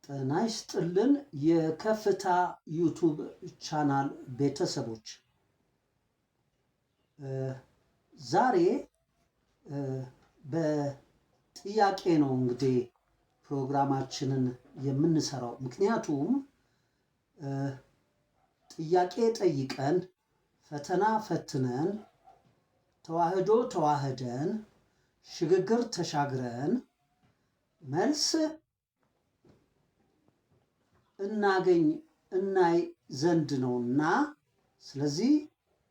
ጤና ይስጥልን የከፍታ ዩቱብ ቻናል ቤተሰቦች፣ ዛሬ በጥያቄ ነው እንግዲህ ፕሮግራማችንን የምንሰራው። ምክንያቱም ጥያቄ ጠይቀን ፈተና ፈትነን ተዋህዶ ተዋህደን ሽግግር ተሻግረን መልስ እናይ ዘንድ ነውና፣ ስለዚህ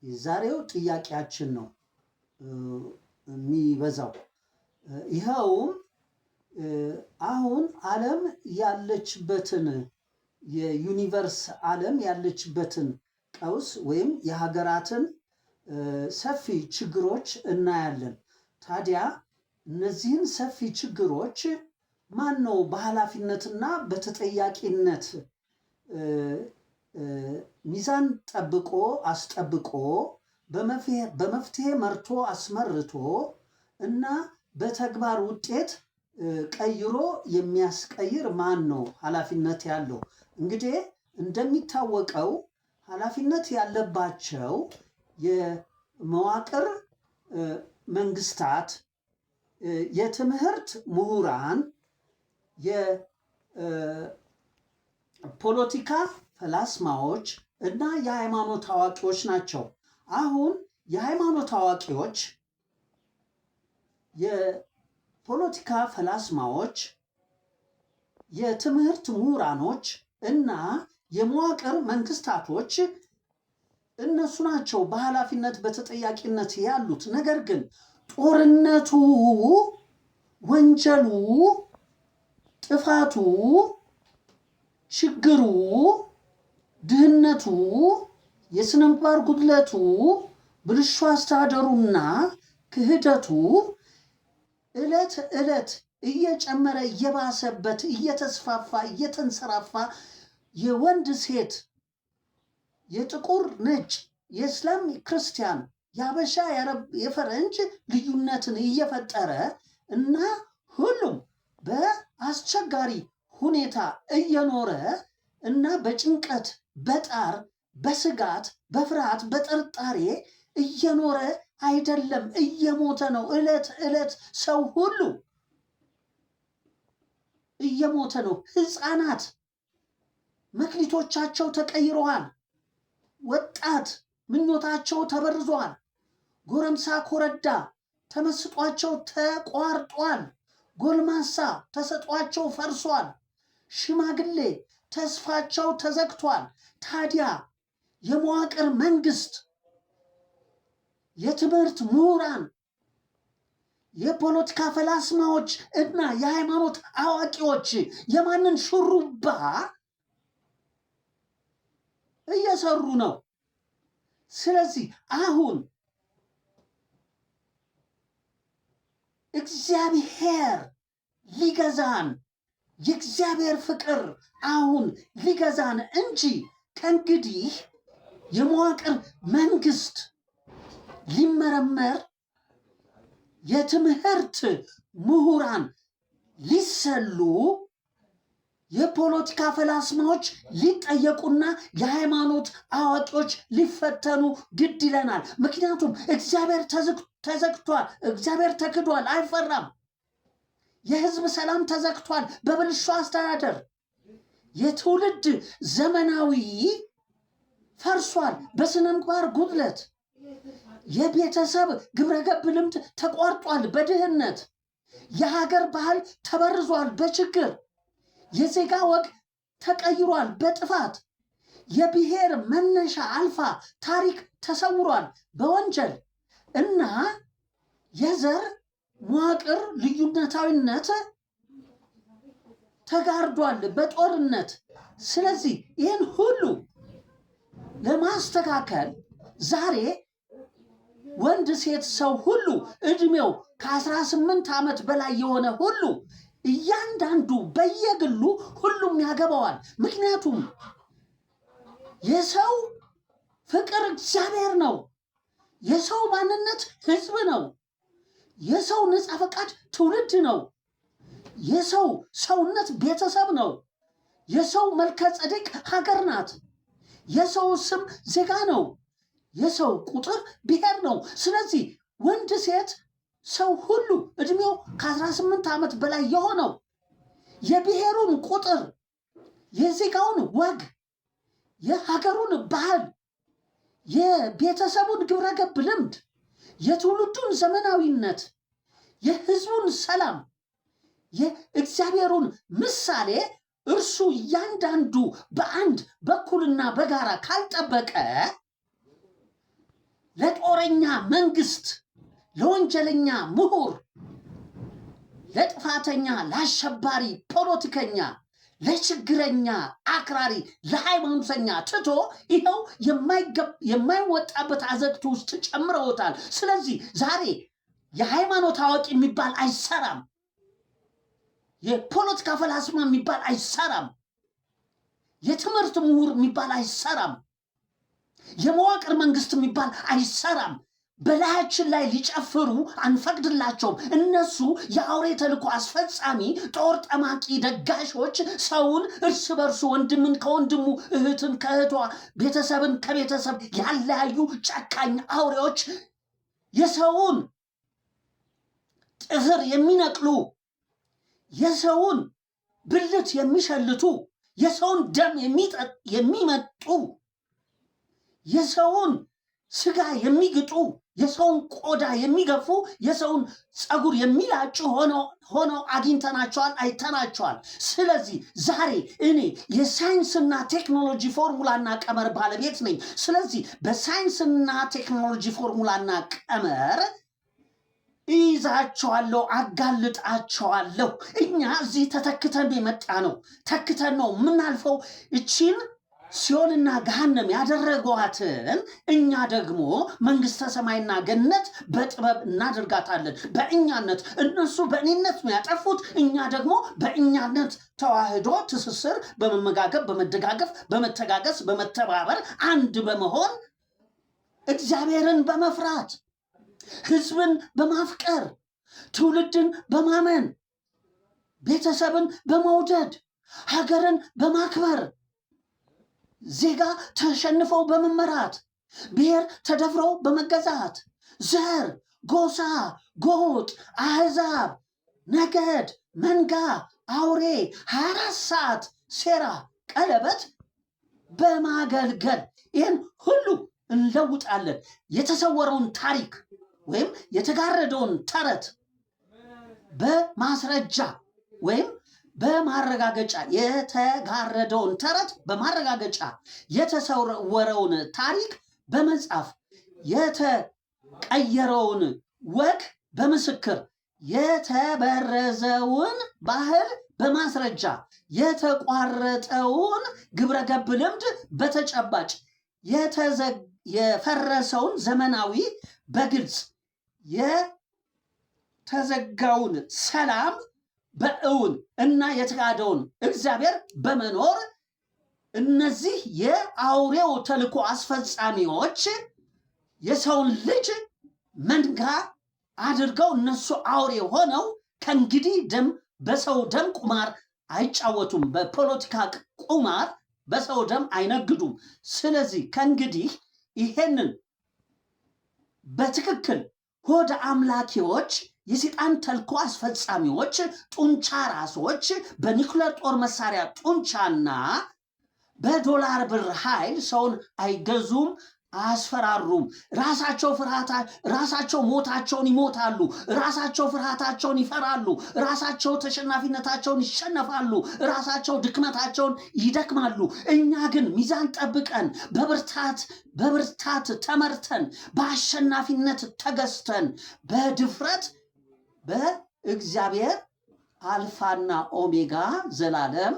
የዛሬው ጥያቄያችን ነው የሚበዛው። ይኸውም አሁን ዓለም ያለችበትን የዩኒቨርስ ዓለም ያለችበትን ቀውስ ወይም የሀገራትን ሰፊ ችግሮች እናያለን። ታዲያ እነዚህን ሰፊ ችግሮች ማን ነው በኃላፊነትና በተጠያቂነት ሚዛን ጠብቆ አስጠብቆ በመፍትሄ መርቶ አስመርቶ እና በተግባር ውጤት ቀይሮ የሚያስቀይር ማን ነው ኃላፊነት ያለው? እንግዲህ እንደሚታወቀው ኃላፊነት ያለባቸው የመዋቅር መንግስታት፣ የትምህርት ምሁራን፣ የፖለቲካ ፈላስማዎች እና የሃይማኖት አዋቂዎች ናቸው። አሁን የሃይማኖት አዋቂዎች፣ የፖለቲካ ፈላስማዎች፣ የትምህርት ምሁራኖች እና የመዋቅር መንግስታቶች እነሱ ናቸው በኃላፊነት በተጠያቂነት ያሉት። ነገር ግን ጦርነቱ፣ ወንጀሉ፣ ጥፋቱ፣ ችግሩ፣ ድህነቱ፣ የስነ ምግባር ጉድለቱ፣ ብልሹ አስተዳደሩና ክህደቱ ዕለት ዕለት እየጨመረ እየባሰበት እየተስፋፋ እየተንሰራፋ የወንድ ሴት፣ የጥቁር ነጭ፣ የእስላም ክርስቲያን፣ የሀበሻ የፈረንጅ ልዩነትን እየፈጠረ እና ሁሉም በአስቸጋሪ ሁኔታ እየኖረ እና በጭንቀት በጣር በስጋት በፍርሃት በጥርጣሬ እየኖረ አይደለም፣ እየሞተ ነው። ዕለት ዕለት ሰው ሁሉ እየሞተ ነው። ህፃናት መክሊቶቻቸው ተቀይረዋል። ወጣት ምኞታቸው ተበርዟል። ጎረምሳ ኮረዳ ተመስጧቸው ተቋርጧል። ጎልማሳ ተሰጧቸው ፈርሷል። ሽማግሌ ተስፋቸው ተዘግቷል። ታዲያ የመዋቅር መንግስት፣ የትምህርት ምሁራን፣ የፖለቲካ ፈላስማዎች እና የሃይማኖት አዋቂዎች የማንን ሹሩባ እየሰሩ ነው? ስለዚህ አሁን እግዚአብሔር ሊገዛን፣ የእግዚአብሔር ፍቅር አሁን ሊገዛን እንጂ ከእንግዲህ የመዋቅር መንግስት ሊመረመር፣ የትምህርት ምሁራን ሊሰሉ፣ የፖለቲካ ፈላስማዎች ሊጠየቁና የሃይማኖት አዋቂዎች ሊፈተኑ ግድ ይለናል። ምክንያቱም እግዚአብሔር ተዘግቷል። እግዚአብሔር ተክዷል፣ አይፈራም። የህዝብ ሰላም ተዘግቷል በብልሹ አስተዳደር። የትውልድ ዘመናዊ ፈርሷል በስነ ምግባር ጉድለት። የቤተሰብ ግብረገብ ልምድ ተቋርጧል በድህነት። የሀገር ባህል ተበርዟል በችግር። የዜጋ ወግ ተቀይሯል በጥፋት። የብሔር መነሻ አልፋ ታሪክ ተሰውሯል በወንጀል እና የዘር መዋቅር ልዩነታዊነት ተጋርዷል በጦርነት። ስለዚህ ይህን ሁሉ ለማስተካከል ዛሬ ወንድ ሴት ሰው ሁሉ እድሜው ከ18 ዓመት በላይ የሆነ ሁሉ እያንዳንዱ በየግሉ ሁሉም ያገባዋል። ምክንያቱም የሰው ፍቅር እግዚአብሔር ነው። የሰው ማንነት ህዝብ ነው። የሰው ነፃ ፈቃድ ትውልድ ነው። የሰው ሰውነት ቤተሰብ ነው። የሰው መልከ ጸዴቅ ሀገር ናት። የሰው ስም ዜጋ ነው። የሰው ቁጥር ብሔር ነው። ስለዚህ ወንድ ሴት ሰው ሁሉ እድሜው ከ18 ዓመት በላይ የሆነው የብሔሩን ቁጥር፣ የዜጋውን ወግ፣ የሀገሩን ባህል፣ የቤተሰቡን ግብረገብ ልምድ፣ የትውልዱን ዘመናዊነት፣ የህዝቡን ሰላም፣ የእግዚአብሔሩን ምሳሌ እርሱ እያንዳንዱ በአንድ በኩልና በጋራ ካልጠበቀ ለጦረኛ መንግስት፣ ለወንጀለኛ ምሁር፣ ለጥፋተኛ፣ ለአሸባሪ ፖለቲከኛ፣ ለችግረኛ አክራሪ፣ ለሃይማኖተኛ ትቶ ይኸው የማይወጣበት አዘቅት ውስጥ ጨምረውታል። ስለዚህ ዛሬ የሃይማኖት አዋቂ የሚባል አይሰራም። የፖለቲካ ፈላስማ የሚባል አይሰራም። የትምህርት ምሁር የሚባል አይሰራም። የመዋቅር መንግስት የሚባል አይሰራም። በላያችን ላይ ሊጨፍሩ አንፈቅድላቸውም። እነሱ የአውሬ ተልእኮ አስፈጻሚ፣ ጦር ጠማቂ ደጋሾች፣ ሰውን እርስ በርሱ፣ ወንድምን ከወንድሙ፣ እህትን ከእህቷ፣ ቤተሰብን ከቤተሰብ ያለያዩ ጨካኝ አውሬዎች፣ የሰውን ጥፍር የሚነቅሉ፣ የሰውን ብልት የሚሸልቱ፣ የሰውን ደም የሚመጡ፣ የሰውን ስጋ የሚግጡ፣ የሰውን ቆዳ የሚገፉ፣ የሰውን ፀጉር የሚላጩ ሆነው አግኝተናቸዋል፣ አይተናቸዋል። ስለዚህ ዛሬ እኔ የሳይንስና ቴክኖሎጂ ፎርሙላና ቀመር ባለቤት ነኝ። ስለዚህ በሳይንስና ቴክኖሎጂ ፎርሙላና ቀመር ይዛቸዋለሁ፣ አጋልጣቸዋለሁ። እኛ እዚህ ተተክተን የመጣ ነው፣ ተክተን ነው የምናልፈው። እቺን ሲኦልና ገሃነም ያደረጓትን እኛ ደግሞ መንግስተ ሰማይና ገነት በጥበብ እናደርጋታለን። በእኛነት እነሱ በእኔነት ነው ያጠፉት፣ እኛ ደግሞ በእኛነት ተዋህዶ ትስስር፣ በመመጋገብ፣ በመደጋገፍ፣ በመተጋገስ፣ በመተባበር አንድ በመሆን እግዚአብሔርን በመፍራት ህዝብን በማፍቀር ትውልድን በማመን ቤተሰብን በመውደድ ሀገርን በማክበር ዜጋ ተሸንፈው በመመራት ብሔር ተደፍረው በመገዛት ዘር፣ ጎሳ፣ ጎጥ፣ አህዛብ፣ ነገድ፣ መንጋ፣ አውሬ 24 ሰዓት ሴራ፣ ቀለበት በማገልገል ይህን ሁሉ እንለውጣለን። የተሰወረውን ታሪክ ወይም የተጋረደውን ተረት በማስረጃ ወይም በማረጋገጫ የተጋረደውን ተረት በማረጋገጫ የተሰወረውን ታሪክ በመጻፍ የተቀየረውን ወግ በምስክር የተበረዘውን ባህል በማስረጃ የተቋረጠውን ግብረገብ ልምድ በተጨባጭ የፈረሰውን ዘመናዊ በግልጽ የተዘጋውን ሰላም በእውን እና የተካደውን እግዚአብሔር በመኖር እነዚህ የአውሬው ተልእኮ አስፈጻሚዎች የሰውን ልጅ መንጋ አድርገው እነሱ አውሬ ሆነው ከእንግዲህ በሰው ደም ቁማር አይጫወቱም። በፖለቲካ ቁማር በሰው ደም አይነግዱም። ስለዚህ ከእንግዲህ ይሄንን በትክክል ሆደ አምላኪዎች፣ የሰይጣን ተልእኮ አስፈጻሚዎች፣ ጡንቻ ራሶች በኒኩለር ጦር መሳሪያ ጡንቻና በዶላር ብር ኃይል ሰውን አይገዙም፣ አያስፈራሩም። ራሳቸው ሞታቸውን ይሞታሉ። ራሳቸው ፍርሃታቸውን ይፈራሉ። ራሳቸው ተሸናፊነታቸውን ይሸነፋሉ። ራሳቸው ድክመታቸውን ይደክማሉ። እኛ ግን ሚዛን ጠብቀን በብርታት ተመርተን በአሸናፊነት ተገዝተን በድፍረት በእግዚአብሔር አልፋና ኦሜጋ ዘላለም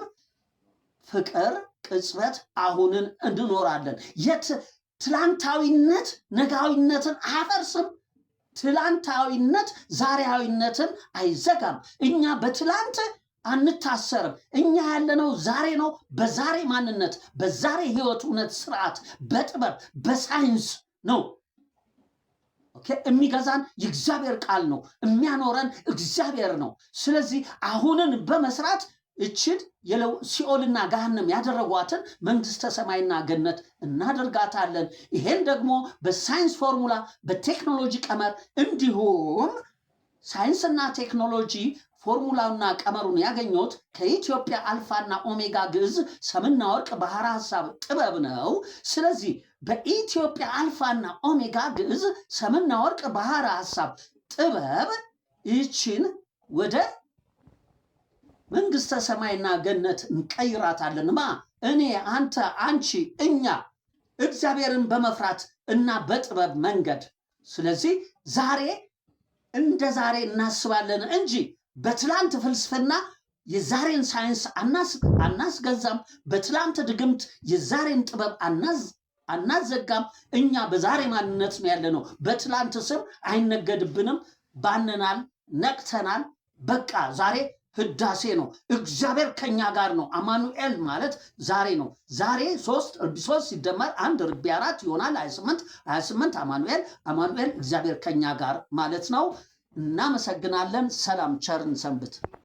ፍቅር ቅጽበት አሁንን እንኖራለን። ትላንታዊነት ነጋዊነትን አያፈርስም። ትላንታዊነት ዛሬያዊነትን አይዘጋም። እኛ በትላንት አንታሰርም። እኛ ያለነው ዛሬ ነው። በዛሬ ማንነት፣ በዛሬ ህይወት፣ እውነት፣ ስርዓት፣ በጥበብ በሳይንስ ነው። የሚገዛን የእግዚአብሔር ቃል ነው። የሚያኖረን እግዚአብሔር ነው። ስለዚህ አሁንን በመስራት እችን ሲኦልና ገሃነም ያደረጓትን መንግስተ ሰማይና ገነት እናደርጋታለን። ይሄን ደግሞ በሳይንስ ፎርሙላ፣ በቴክኖሎጂ ቀመር እንዲሁም ሳይንስና ቴክኖሎጂ ፎርሙላውና ቀመሩን ያገኘሁት ከኢትዮጵያ አልፋና ኦሜጋ ግዕዝ ሰምና ወርቅ ባህረ ሐሳብ ጥበብ ነው። ስለዚህ በኢትዮጵያ አልፋና ኦሜጋ ግዕዝ ሰምና ወርቅ ባህረ ሐሳብ ጥበብ ይችን ወደ መንግስተ ሰማይና ገነት እንቀይራታለን። እኔ፣ አንተ፣ አንቺ፣ እኛ እግዚአብሔርን በመፍራት እና በጥበብ መንገድ። ስለዚህ ዛሬ እንደ ዛሬ እናስባለን እንጂ በትላንት ፍልስፍና የዛሬን ሳይንስ አናስገዛም። በትላንት ድግምት የዛሬን ጥበብ አናዘጋም። እኛ በዛሬ ማንነት ነው ያለነው። በትላንት ስም አይነገድብንም። ባንናል፣ ነቅተናል። በቃ ዛሬ ህዳሴ ነው። እግዚአብሔር ከኛ ጋር ነው። አማኑኤል ማለት ዛሬ ነው። ዛሬ 3 ሲደመር 1 ርቢ 4 ይሆናል 28 አማኑኤል እግዚአብሔር ከኛ ጋር ማለት ነው። እናመሰግናለን። ሰላም፣ ቸርን ሰንብት።